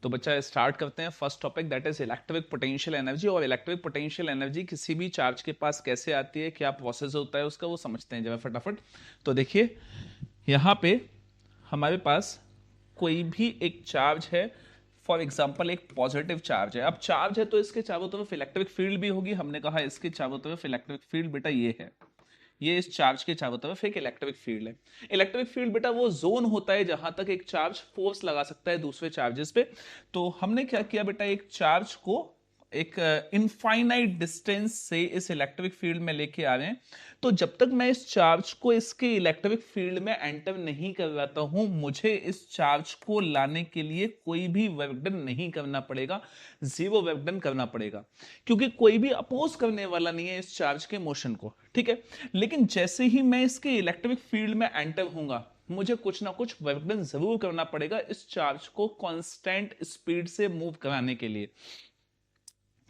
तो बच्चा स्टार्ट करते हैं first topic, that is electric potential energy. और इलेक्ट्रिक पोटेंशियल एनर्जी किसी भी चार्ज के पास कैसे आती है, क्या प्रोसेस होता है उसका, वो समझते हैं जरा फटाफट। तो देखिए यहाँ पे हमारे पास कोई भी एक चार्ज है, फॉर एग्जाम्पल एक पॉजिटिव चार्ज है। अब चार्ज है तो इसके चारों तरफ इलेक्ट्रिक फील्ड भी होगी। हमने कहा इसके चारों तरफ इलेक्ट्रिक फील्ड बेटा ये है, ये इस चार्ज के चारों तरफ एक इलेक्ट्रिक फील्ड है। इलेक्ट्रिक फील्ड बेटा वो जोन होता है जहां तक एक चार्ज फोर्स लगा सकता है दूसरे चार्जेस पे। तो हमने क्या किया बेटा, एक चार्ज को एक इनफाइनाइट डिस्टेंस से इस इलेक्ट्रिक फील्ड में लेके आ रहे हैं। तो जब तक मैं इस चार्ज को इसके इलेक्ट्रिक फील्ड में एंटर नहीं करवाता हूं, मुझे इस चार्ज को लाने के लिए कोई भी वर्क डन नहीं करना पड़ेगा, जीरो वर्क डन करना पड़ेगा, क्योंकि कोई भी अपोज करने वाला नहीं है इस चार्ज के मोशन को, ठीक है। लेकिन जैसे ही मैं इसके इलेक्ट्रिक फील्ड में एंटर होऊंगा, मुझे कुछ ना कुछ वर्क डन जरूर करना पड़ेगा इस चार्ज को कांस्टेंट स्पीड से मूव कराने के लिए।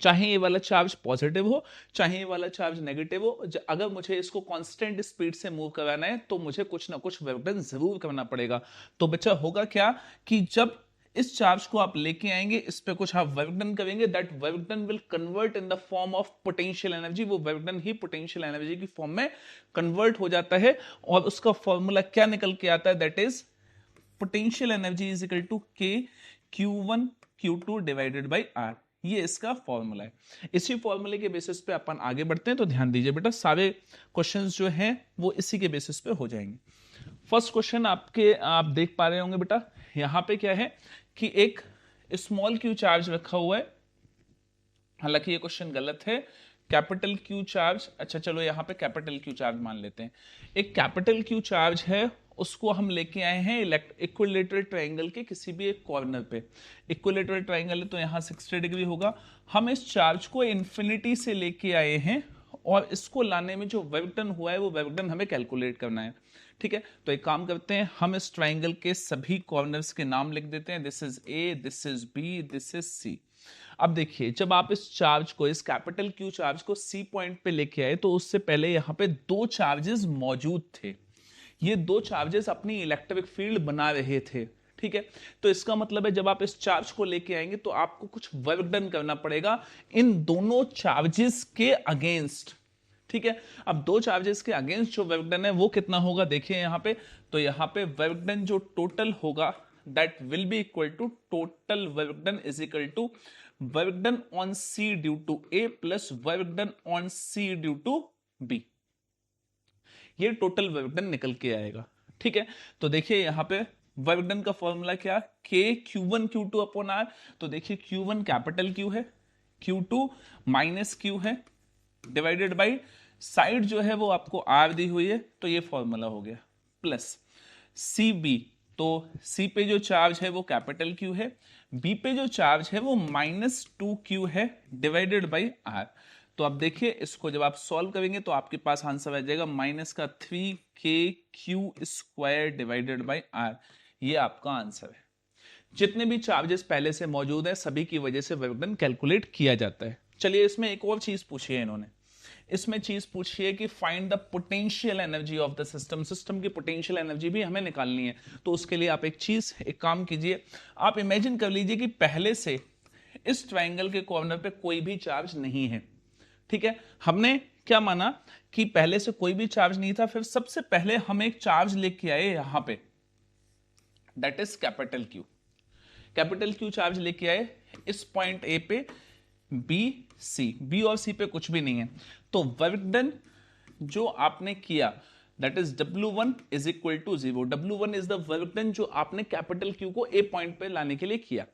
चाहे ये वाला चार्ज पॉजिटिव हो, चाहे ये वाला चार्ज नेगेटिव हो, अगर मुझे इसको कांस्टेंट स्पीड से मूव कराना है तो मुझे कुछ ना कुछ वर्क डन जरूर करना पड़ेगा। तो बच्चा होगा क्या कि जब इस चार्ज को आप लेके आएंगे, इस पे कुछ आप वर्क डन करेंगे, that work done will convert in the form of potential energy. वो वर्क डन ही पोटेंशियल एनर्जी की फॉर्म में कन्वर्ट हो जाता है और उसका फॉर्मूला क्या निकल के आता है, that is potential energy is equal to K Q1 Q2 divided by R। ये इसका फॉर्मूला है। इसी फॉर्मूले के बेसिस पे अपन आगे बढ़ते हैं। तो ध्यान दीजिए बेटा, सारे क्वेश्चंस जो हैं वो इसी के बेसिस पे हो जाएंगे। फर्स्ट क्वेश्चन आप देख पा रहे होंगे बेटा, यहां पे क्या है कि एक स्मॉल क्यू चार्ज रखा हुआ है। हालांकि ये क्वेश्चन गलत है, कैपिटल क्यू चार्ज, अच्छा चलो यहां पे कैपिटल क्यू चार्ज मान लेते हैं। एक कैपिटल क्यू चार्ज है, उसको हम लेके आए हैं इक्विलेटरल ट्रायंगल के किसी भी एक कॉर्नर पे। इक्विलेटरल ट्रायंगल है तो यहाँ 60 डिग्री होगा। हम इस चार्ज को इन्फिनिटी से लेके आए हैं और इसको लाने में जो वर्क डन हुआ है वो वर्क डन हमें कैलकुलेट करना है, ठीक है। तो एक काम करते हैं, हम इस ट्रायंगल के सभी कॉर्नर्स के नाम लिख देते हैं। This is A, this is B, this is C. अब देखिए, जब आप इस चार्ज को, इस कैपिटल क्यू चार्ज को सी पॉइंट पे लेके आए तो उससे पहले यहाँ पे दो चार्जेस मौजूद थे। ये दो चार्जेस अपनी इलेक्ट्रिक फील्ड बना रहे थे, ठीक है। तो इसका मतलब है जब आप इस चार्ज को लेके आएंगे तो आपको कुछ वर्क डन करना पड़ेगा इन दोनों चार्जेस के अगेंस्ट, ठीक है। अब दो चार्जेस के अगेंस्ट जो वर्क डन है वो कितना होगा, देखिए यहां पे। तो यहां पे वर्क डन जो टोटल होगा, that will be equal to total work done is equal to work done on C due to A plus work done on C due to B. ये टोटल वर्क डन निकल के आएगा, ठीक है। तो देखिए यहां पे वर्क डन का फॉर्मूला क्या, के Q1 Q2 अपॉन R। तो देखिए Q1 कैपिटल Q है, Q2 माइनस Q है, डिवाइडेड बाई साइड जो है वो आपको R दी हुई है, तो ये फॉर्मूला हो गया, प्लस CB। तो C पे जो चार्ज है वो कैपिटल Q है, B पे जो चार्ज है वो -2Q है, डिवाइडेड बाई R। तो अब देखिए इसको जब आप सॉल्व करेंगे तो आपके पास आंसर आ जाएगा -3KQ² डिवाइडेड बाई R। ये आपका आंसर है। जितने भी चार्जेस पहले से मौजूद है सभी की वजह से वर्क डन कैलकुलेट किया जाता है। चलिए इसमें एक और चीज पूछी है इन्होंने, इसमें चीज पूछी है कि find the potential energy of the system. System की पोटेंशियल एनर्जी भी हमें निकालनी है। तो उसके लिए आप एक काम कीजिए, आप इमेजिन कर लीजिए कि पहले से इस ट्रायंगल के कॉर्नर पे कोई भी चार्ज नहीं है, ठीक है। हमने क्या माना कि पहले से कोई भी चार्ज नहीं था, फिर सबसे पहले हम एक चार्ज लेके आए यहां पे, that is capital Q. Capital Q charge लेके आए इस पॉइंट ए पे, बी और सी पे कुछ भी नहीं है। तो वर्क डन जो आपने किया, that is W1 is equal to 0। W1 is the work done जो आपने कैपिटल क्यू को ए पॉइंट पे लाने के लिए किया।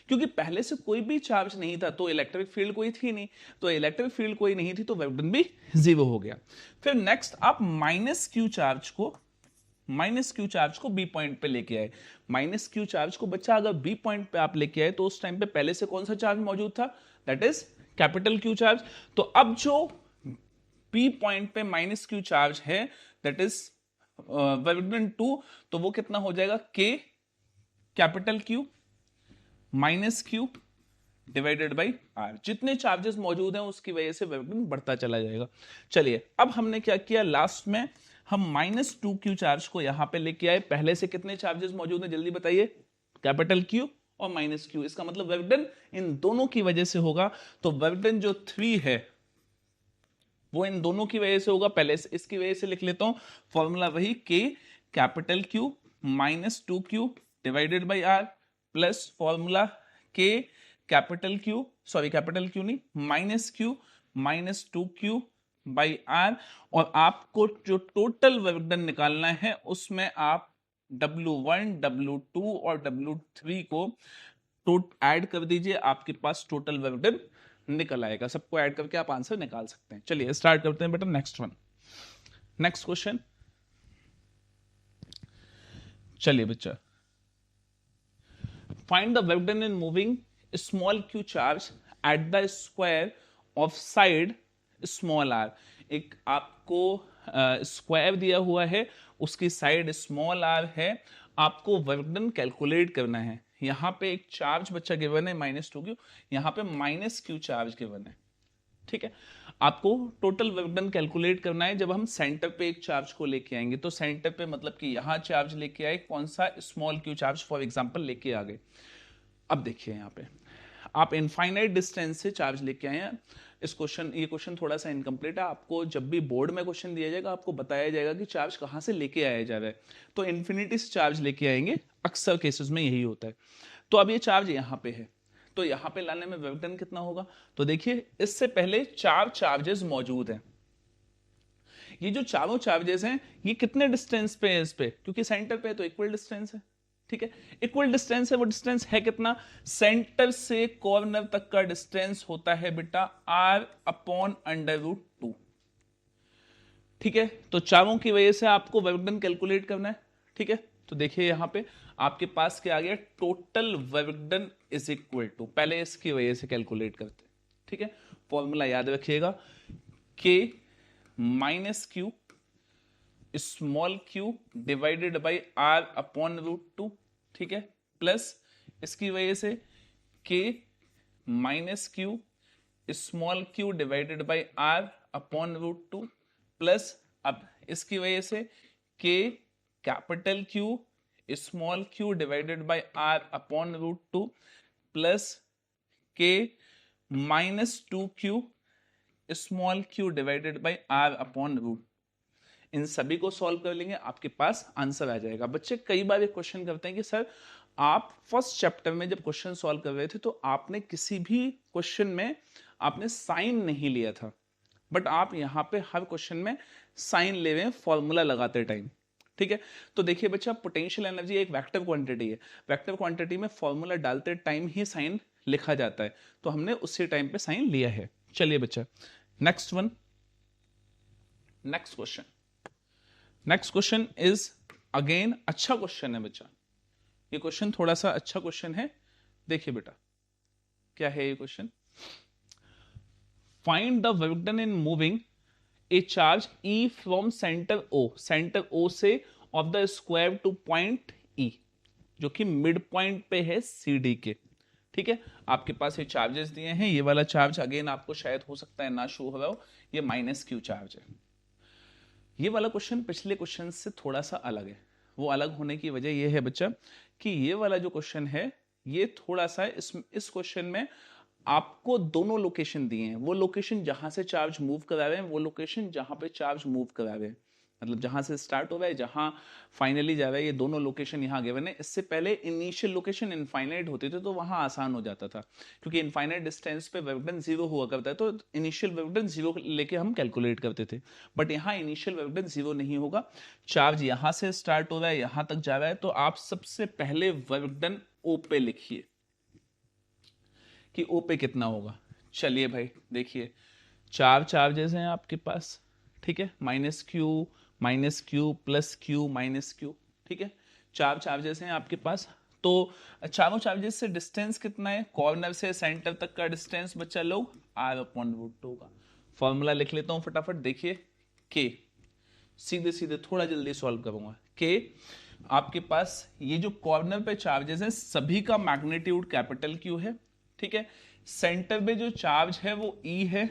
क्योंकि पहले से कोई भी चार्ज नहीं था तो इलेक्ट्रिक फील्ड कोई थी नहीं, तो इलेक्ट्रिक फील्ड कोई नहीं थी तो वर्क डन भी 0 हो गया। फिर नेक्स्ट आप माइनस क्यू चार्ज को बी पॉइंट पे लेके आए। माइनस क्यू चार्ज को बच्चा अगर बी पॉइंट पे आप लेके आए तो उस टाइम पे पहले से कौन सा चार्ज मौजूद था, that is capital Q charge. तो अब जो बी पॉइंट पे माइनस क्यू चार्ज है, दैट इज वर्क डन 2, तो वो कितना हो जाएगा, K capital Q minus Q divided by R. जितने चार्जेस मौजूद हैं उसकी वजह से वर्क डन बढ़ता चला जाएगा। चलिए अब हमने क्या किया, लास्ट में हम -2Q चार्ज को यहां पे लेके आए। पहले से कितने चार्जेस मौजूद हैं जल्दी बताइए, कैपिटल क्यू और माइनस क्यू, इसका मतलब वर्क डन इन दोनों की वजह से होगा। तो वर्क डन जो 3 है वो इन दोनों की वजह से होगा। पहले इसकी वजह से लिख लेता हूं, फॉर्मूला वही K capital Q minus 2Q divided by R plus formula K capital Q नहीं minus Q minus 2Q by R। और आपको जो टोटल वर्क डन निकालना है उसमें आप W1, W2 और W3 को ऐड कर दीजिए, आपके पास टोटल वर्क डन निकल आएगा। सबको ऐड करके आप आंसर निकाल सकते हैं। चलिए स्टार्ट करते हैं बेटा नेक्स्ट वन, नेक्स्ट क्वेश्चन। चलिए बच्चा, find the work done in moving small q charge at the square of side small r। एक आपको स्क्वायर दिया हुआ है, उसकी साइड स्मॉल r है, आपको वर्क डन कैलकुलेट करना है। यहां पे एक चार्ज बच्चा गिवन है -2q, यहां पे -q चार्ज गिवन है, ठीक है। आपको टोटल वर्क डन कैलकुलेट करना है। जब हम सेंटर पे एक चार्ज को लेके आएंगे, तो सेंटर पे मतलब कि यहां चार्ज लेके आए, कौन सा small q charge for example लेके आ गए। अब देखिए यहां पे आप इनफाइनाइट डिस्टेंस से चार्ज लेके आए हैं। ये क्वेश्चन थोड़ा सा इनकम्प्लीट है। आपको जब भी बोर्ड में क्वेश्चन दिया जाएगा, आपको बताया जाएगा कि चार्ज कहां से लेके आया जा रहा है। तो इन्फिनिटी से चार्ज लेके आएंगे, अक्सर केसेस में यही होता है। तो अब ये चार्ज यहां पे है, तो यहां पे लाने में वर्क डन कितना होगा। तो देखिए इससे पहले 4 चार्जेस मौजूद हैं। ये जो चारों चार्जेस हैं ये कितने डिस्टेंस पे है इस पे, क्योंकि सेंटर पे है तो इक्वल डिस्टेंस है, ठीक है। इक्वल डिस्टेंस है, वो डिस्टेंस है कितना, सेंटर से कॉर्नर तक का डिस्टेंस होता है बेटा r/√2, ठीक है। तो चारों की वजह से आपको वर्क डन कैलकुलेट करना है, ठीक है। तो देखिए यहां पे आपके पास क्या आ गया, total work done is equal to, पहले इसकी वजह से कैलकुलेट करते हैं, ठीक है। फॉर्मूला याद रखिएगा, K minus Q small q divided by r/√2, ठीक है, प्लस इसकी वजह से K minus Q small q divided by r/√2 plus अब इसकी वजह से K capital Q small q divided by r/√2 plus K minus 2Q small q divided by r/√2। इन सभी को सॉल्व कर लेंगे, आपके पास आंसर आ जाएगा। बच्चे कई बार ये क्वेश्चन करते हैं कि सर आप फर्स्ट चैप्टर में जब क्वेश्चन सॉल्व कर रहे थे तो आपने किसी भी क्वेश्चन में आपने साइन नहीं लिया था, बट आप यहां पे हर क्वेश्चन में साइन ले रहे हैं फॉर्मूला लगाते टाइम, ठीक है। तो देखिए बच्चा, पोटेंशियल एनर्जी एक वेक्टर क्वांटिटी है, वेक्टर क्वांटिटी में फॉर्मूला डालते टाइम ही साइन लिखा जाता है, तो हमने उसी टाइम पे साइन लिया है। चलिए बच्चा next one, next question. Next question is again अच्छा क्वेश्चन है बच्चा, ये क्वेश्चन थोड़ा सा अच्छा क्वेश्चन है। देखिए बेटा क्या है ये question, find the work done in moving A charge E from centre O से of the square two point E, जो कि मिड पॉइंट पे है CD के, ठीक है। आपके पास ये चार्जेस दिए हैं, ये वाला चार्ज अगेन आपको शायद हो सकता है ना शो हो रहा हो, ये -q चार्ज है। ये वाला क्वेश्चन पिछले क्वेश्चन से थोड़ा सा अलग है। वो अलग होने की वजह ये है बच्चा कि ये वाला जो क्वेश्चन है ये थोड़ा सा इस क्वेश्चन में आपको दोनों लोकेशन दिए हैं, वो लोकेशन जहां से चार्ज मूव करा रहे हैं, वो लोकेशन जहां पे चार्ज मूव करा रहे हैं, मतलब जहां से स्टार्ट हो रहा है जहां फाइनली जा रहा है, ये दोनों लोकेशन यहां गिवन है। इससे पहले इनिशियल लोकेशन इनफाइनाइट होते थे तो वहां आसान हो जाता था, क्योंकि इनफाइनाइट डिस्टेंस पे वर्क डन 0 हुआ करता है, तो इनिशियल वर्क डन 0 लेके हम कैलकुलेट करते थे। बट यहाँ इनिशियल वर्क डन 0 नहीं होगा, चार्ज यहां से स्टार्ट हो रहा है यहां तक जा रहा है, तो आप सबसे पहले वर्क डन O पे लिखिए कि O पे कितना होगा। चलिए भाई देखिए, 4 चार्जेस हैं आपके पास, ठीक है, -q plus q minus q, ठीक है, 4 चार्जेस हैं आपके पास। तो चारों चार्जेस से डिस्टेंस कितना है, कॉर्नर से सेंटर तक का डिस्टेंस बच्चा लोग r/√2 का। फॉर्मूला लिख लेता हूं फटाफट, देखिए k, सीधे सीधे थोड़ा जल्दी सॉल्व करूंगा। k आपके पास ये जो कॉर्नर पे चार्जेस हैं सभी का मैग्नीट्यूड कैपिटल Q है, ठीक है। सेंटर पे जो चार्ज है वो E है,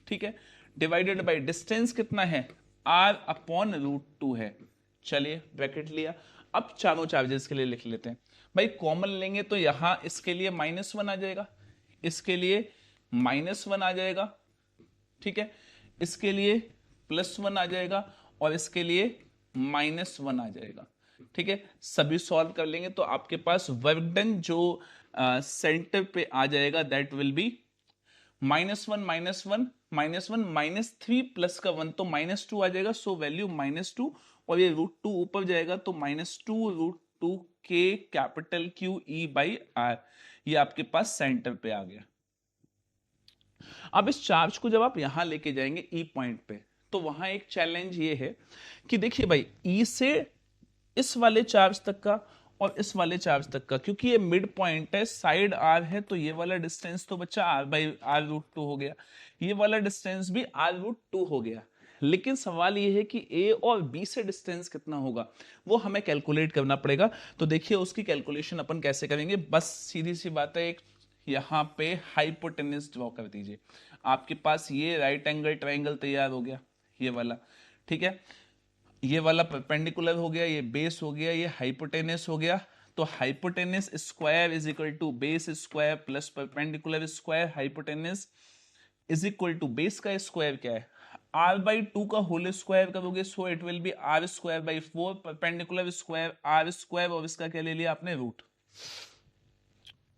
ठीक है, डिवाइडेड बाय डिस्टेंस कितना है r/√2 है। चलिए ब्रैकेट लिया, अब चारों चार्जेस के लिए लिख लेते हैं भाई, कॉमन लेंगे तो यहां इसके लिए -1 आ जाएगा, इसके लिए -1 आ जाएगा, ठीक है, इसके लिए +1 आ जाएगा और इसके लिए -1 आ जाएगा, ठीक है। सभी सॉल्व कर लेंगे तो आपके पास वर्क डन जो सेंटर पे आ जाएगा दैट विल बी -1 -3 प्लस का 1 तो -2 आ जाएगा, सो वैल्यू -2 और ये √2 ऊपर जाएगा तो -2 √2 के capital Q E by R, ये आपके पास सेंटर पे आ गया। अब इस चार्ज को जब आप यहां लेके जाएंगे E पॉइंट पे, तो वहां एक चैलेंज ये है कि देखिए भाई E से इस वाले चार्ज तक का और इस वाले चार्ज तक का, क्योंकि ये मिड पॉइंट है, साइड R है, तो ये वाला डिस्टेंस तो बच्चा R/√2 हो गया, ये वाला डिस्टेंस भी R√2 हो गया। लेकिन सवाल ये है कि A और B से डिस्टेंस कितना होगा, वो हमें कैलकुलेट करना पड़ेगा। तो देखिए उसकी कैलकुलेशन अपन कैसे करेंगे, बस सीधी सी बात है, एक यहां पे हाइपोटेन्यूज ड्रॉ कर दीजिए। आपके पास ये राइट एंगल ट्राइंगल तैयार हो गया, ये वाला, ठीक है, ये वाला परपेंडिकुलर हो गया, ये बेस हो गया, ये हाइपोटेनस हो गया। तो hypotenuse square is equal to base square plus perpendicular square, hypotenuse is equal to base का स्क्वायर क्या है, R/2 का होल स्क्वायर करोगे, so it will be R²/4, perpendicular square R², और इसका क्या ले लिया आपने, रूट।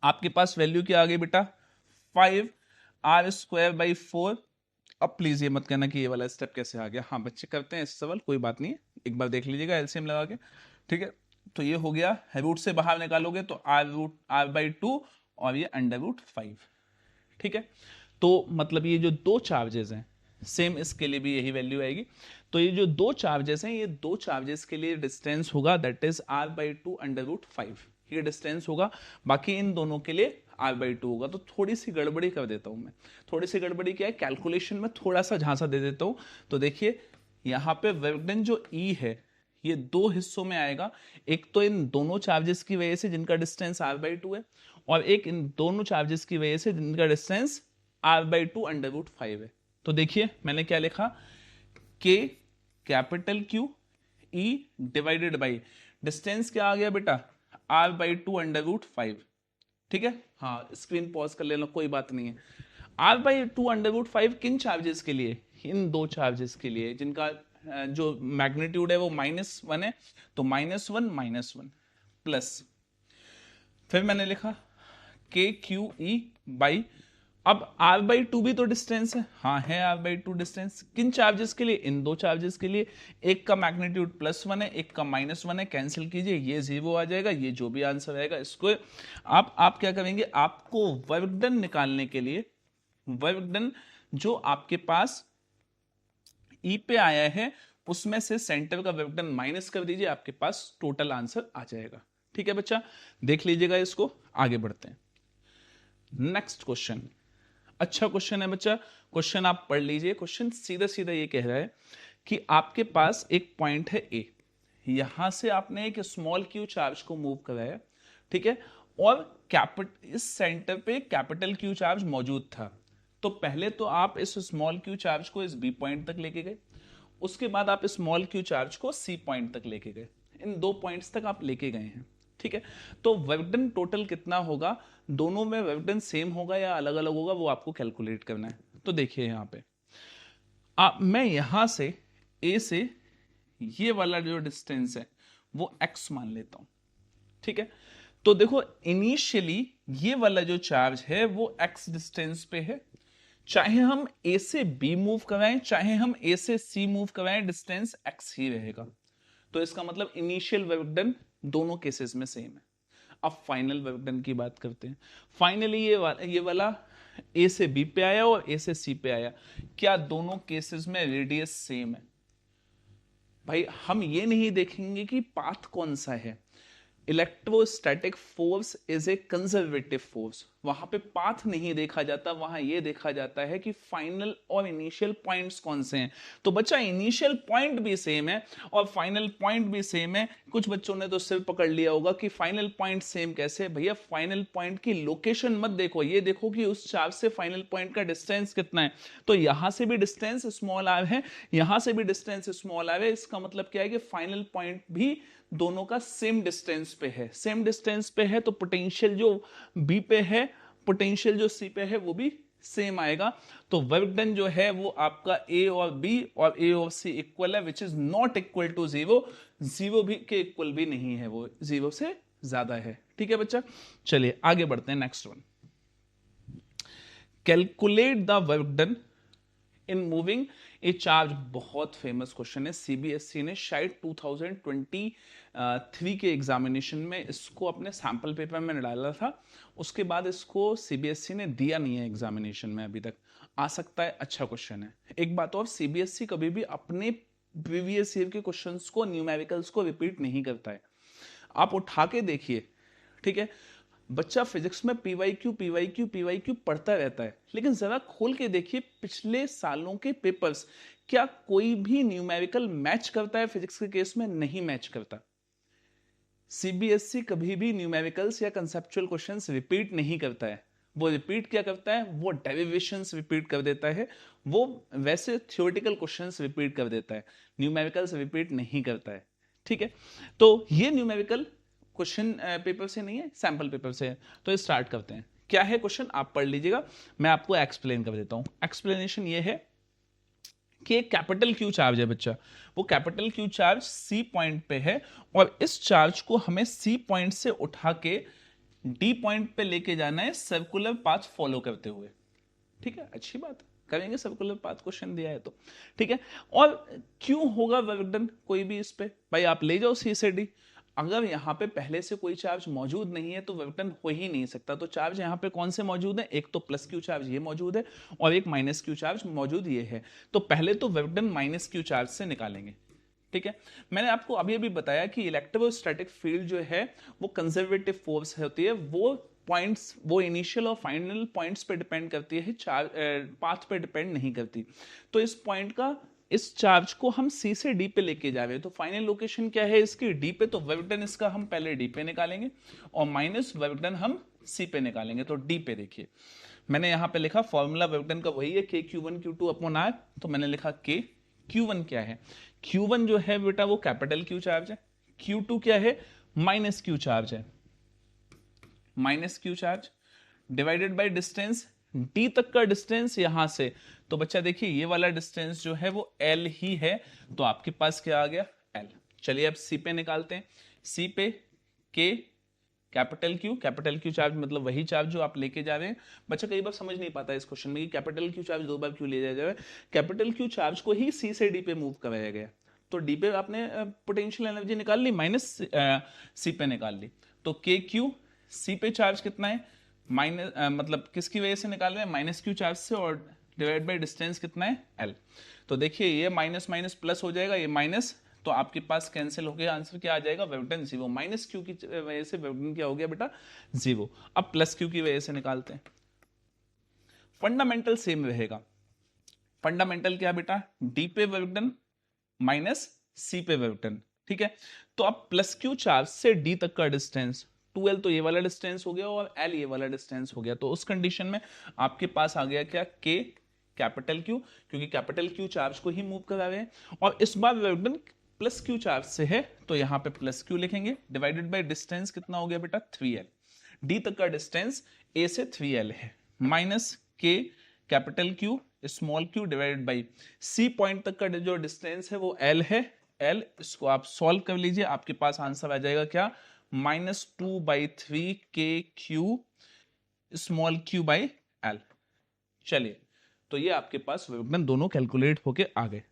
आपके पास वैल्यू क्या आ गई बेटा, 5R²/4। अब प्लीज ये मत कहना कि ये वाला स्टेप कैसे आ गया, हाँ बच्चे करते हैं ऐसे सवाल, कोई बात नहीं है, एक बार देख लीजिएगा एलसीएम लगा के, ठीक है। तो ये हो गया, रूट से बाहर निकालोगे तो R/2 और ये √5, ठीक है। तो मतलब ये जो दो चार्जेस हैं, सेम इसके लिए भी यही वैल्यू आएगी। तो ये जो दो चार्जेस हैं, ये दो चार्जेस के लिए डिस्टेंस होगा दैट इज R/2 √5, ये डिस्टेंस होगा। बाकी इन दोनों के लिए R/2 होगा। तो थोड़ी सी गड़बड़ी कर देता हूं मैं, थोड़ी सी गड़बड़ी क्या है, कैलकुलेशन में थोड़ा सा झांसा दे देता हूं। तो देखिए यहां पे वर्क डन जो E है ये दो हिस्सों में आएगा, एक तो इन दोनों चार्जेस की वजह से जिनका डिस्टेंस R/2 है, और एक इन दोनों चार्जेस की वजह से जिनका डिस्टेंस R/2 √5 है। तो देखिए मैंने क्या लिखा, K capital Q E divided by distance क्या आ गया बेटा, R/2 √5, ठीक है। हाँ स्क्रीन पॉज कर लेना, कोई बात नहीं है। R/2 √5 किन चार्जेस के लिए, इन दो चार्जेस के लिए जिनका जो मैग्नीट्यूड है वो -1 है, तो -1 प्लस, फिर मैंने लिखा KQE बाई, अब R/2 भी तो डिस्टेंस है, हाँ है R/2 डिस्टेंस, किन चार्जेस के लिए, इन दो चार्जेस के लिए, एक का मैग्नीट्यूड +1 है, एक का -1 है, कैंसिल कीजिए, ये 0 आ जाएगा, ये जो भी आंसर आएगा इसको आप क्या करेंगे, आपको वर्क डन निकालने के लिए, वर्क डन जो आपके पास E पे आया है उसमें से सेंटर का वर्क डन माइनस कर दीजिए, आपके पास टोटल आंसर आ जाएगा। ठीक है बच्चा, देख लीजिएगा इसको, आगे बढ़ते हैं। नेक्स्ट क्वेश्चन, अच्छा क्वेश्चन है बच्चा, क्वेश्चन आप पढ़ लीजिए। क्वेश्चन सीधा सीधा ये कह रहा है कि आपके पास एक पॉइंट है ए, यहां से आपने एक स्मॉल क्यू चार्ज को मूव कराया, ठीक है, और इस सेंटर पे कैपिटल क्यू चार्ज मौजूद था। तो पहले तो आप इस स्मॉल क्यू चार्ज को इस बी पॉइंट तक लेके गए, उसके बाद आप स्मॉल क्यू चार्ज को सी पॉइंट तक लेके गए, इन दो पॉइंट्स तक आप लेके गए हैं, ठीक है। तो वर्क डन टोटल कितना होगा, दोनों में वर्क डन सेम होगा या अलग अलग होगा, वो आपको कैलकुलेट करना है। तो देखिए यहां पे मैं यहां से ए से ये वाला जो डिस्टेंस है वो x मान लेता हूं, ठीक है। तो देखो इनिशियली ये वाला जो चार्ज है वो x डिस्टेंस पे है, चाहे हम ए से बी मूव कराएं चाहे हम ए से सी मूव कराएं, डिस्टेंस x ही रहेगा। तो इसका मतलब इनिशियल वर्क डन दोनों केसेस में सेम है। अब फाइनल वर्क डन की बात करते हैं। फाइनली ये वाला ए से बी पे आया और ए से सी पे आया, क्या दोनों केसेस में रेडियस सेम है? भाई हम ये नहीं देखेंगे कि पाथ कौन सा है, electrostatic force is a conservative force, वहां पे पाथ नहीं देखा जाता, वहां ये देखा जाता है कि फाइनल और इनिशियल पॉइंट्स कौन से हैं। तो बच्चा इनिशियल पॉइंट भी सेम है और फाइनल पॉइंट भी सेम है। कुछ बच्चों ने तो सिर पकड़ लिया होगा कि फाइनल पॉइंट सेम कैसे, भैया फाइनल पॉइंट की लोकेशन मत देखो, ये देखो कि उस चार्ज से फाइनल पॉइंट का डिस्टेंस कितना है। तो यहां से भी डिस्टेंस स्मॉल आर है, यहां से भी डिस्टेंस स्मॉल आर है, इसका मतलब क्या है कि फाइनल पॉइंट भी दोनों का सेम डिस्टेंस पे है, सेम डिस्टेंस पे है तो पोटेंशियल जो बी पे है, पोटेंशियल जो सी पे है वो भी सेम आएगा। तो वर्क डन जो है वो आपका ए और बी और ए और सी इक्वल है, which is not equal to zero, zero भी के इक्वल भी नहीं है, वो जीरो से ज्यादा है। ठीक है बच्चा, चलिए आगे बढ़ते हैं। Next one, calculate the work done in moving A charge. बहुत फेमस क्वेश्चन है, सीबीएसई ने शायद 2023 के एग्जामिनेशन में इसको अपने सैंपल पेपर में डाला था, उसके बाद इसको सीबीएसई ने दिया नहीं है एग्जामिनेशन में अभी तक। आ सकता है, अच्छा क्वेश्चन है। एक बात और, सीबीएसई कभी भी अपने प्रीवियस ईयर के क्वेश्चंस को, न्यूमेरिकल्स को रिपीट नहीं करता है। आप उठा के देखिए, ठीक है, बच्चा फिजिक्स में पीवाईक्यू पीवाईक्यू पीवाईक्यू पढ़ता रहता है, लेकिन जरा खोल के देखिए पिछले सालों के पेपर्स, क्या कोई भी न्यूमेरिकल मैच करता है? फिजिक्स के केस में नहीं मैच करता। सीबीएसई कभी भी न्यूमेरिकल्स या कंसेप्चुअल क्वेश्चंस रिपीट नहीं करता है। वो रिपीट क्या करता है? वो डेरिवेशंस रिपीट कर देता है, वो वैसे थ्योरेटिकल क्वेश्चंस रिपीट कर देता है, न्यूमेरिकल्स रिपीट नहीं करता है। ठीक है, तो ये न्यूमेरिकल क्वेश्चन पेपर से नहीं है, सैंपल पेपर से है। तो स्टार्ट करते हैं। क्या है क्वेश्चन, आप पढ़ लीजिएगा, मैं आपको एक्सप्लेन कर देता हूं। एक्सप्लेनेशन ये है कि एक कैपिटल क्यू चार्ज है बच्चा, वो capital Q charge C point पे है और इस चार्ज को हमें सी पॉइंट से उठा के डी पॉइंट पे लेके जाना है सर्कुलर पाथ फॉलो करते हुए। ठीक है, अच्छी बात है, करेंगे सर्कुलर पाथ, क्वेश्चन दिया है तो। ठीक है, और क्यों होगा वर्क डन कोई भी इस पे? भाई आप ले जाओ सी से डी, अगर यहाँ पे पहले से कोई चार्ज मौजूद नहीं है तो वर्क डन हो ही नहीं सकता। तो चार्ज यहाँ पे कौन से मौजूद है? एक तो प्लस क्यू चार्ज ये मौजूद है और एक माइनस क्यू चार्ज मौजूद ये है। तो पहले तो work done minus Q charge से निकालेंगे। ठीक है, मैंने आपको अभी अभी बताया कि इलेक्ट्रोस्टैटिक फील्ड जो है वो कंजर्वेटिव फोर्स होती है, वो पॉइंट्स, वो इनिशियल और फाइनल पॉइंट्स पे डिपेंड करती है, चार्ज पाथ पे डिपेंड नहीं करती। तो इस पॉइंट का, इस चार्ज को हम सी से डी पे लेके जा रहे हैं, तो फाइनल लोकेशन क्या है इसकी? डी पे। तो वर्क डन इसका हम पहले डी पे निकालेंगे और माइनस वर्क डन हम सी पे निकालेंगे। तो डी पे देखिए, मैंने यहां पे लिखा फॉर्मूला वर्क डन का वही है, के Q1 Q2 अपॉन R। तो मैंने लिखा के Q1 क्या है? Q1 जो है बेटा वो कैपिटल क्यू चार्ज है, Q2 क्या है? माइनस क्यू चार्ज है, minus Q charge divided by distance, D तक का डिस्टेंस यहां से। तो बच्चा देखिए ये वाला डिस्टेंस जो है वो L ही है, तो आपके पास क्या आ गया? L। चलिए अब सी पे निकालते हैं। सी पे के कैपिटल क्यू चार्ज मतलब वही चार्ज जो आप लेके जा रहे हैं। बच्चा कई बार समझ नहीं पाता इस क्वेश्चन में कि कैपिटल क्यू चार्ज दो बार क्यों ले जाया जाए। कैपिटल क्यू चार्ज को ही सी से डी पे मूव कराया गया, तो डी पे आपने पोटेंशियल एनर्जी निकाल ली, माइनस सी पे निकाल ली। तो के क्यू, सी पे चार्ज कितना है? माइनस मतलब किसकी वजह से निकाल रहे हैं? माइनस क्यू चार्ज से, और डिवाइड बाय डिस्टेंस कितना है? L। तो देखिए ये माइनस माइनस प्लस हो जाएगा, ये माइनस, तो आपके पास कैंसिल हो गया, आंसर क्या आ जाएगा? Work done zero. Minus Q की वजह से वर्क डन क्या हो गया बेटा? जीरो। अब प्लस क्यू की वजह से निकालते हैं। फंडामेंटल सेम रहेगा। फंडामेंटल क्या बेटा? डी पे वर्क डन माइनस सी पे वर्क डन। ठीक है, तो अब प्लस क्यू चार्ज से डी तक का डिस्टेंस 2L, तो ये वाला डिस्टेंस हो गया और L ये वाला डिस्टेंस हो गया। तो उस कंडीशन में आपके पास आ गया क्या? K कैपिटल Q, क्योंकि कैपिटल Q चार्ज को ही मूव करा रहे हैं। और इस बार work done plus Q charge से है, तो यहां पे प्लस Q लिखेंगे, डिवाइडेड बाय डिस्टेंस कितना हो गया बेटा? 3L। डी तक का डिस्टेंस A से 3L है, minus K capital Q small q divided by C point तक का जो डिस्टेंस है वो L है। L, इसको आप सॉल्व कर लीजिए, आपके पास आंसर आ जाएगा क्या? -2/3 KQ स्मॉल q/L। चलिए, तो ये आपके पास वर्क डन दोनों कैलकुलेट होके आ गए।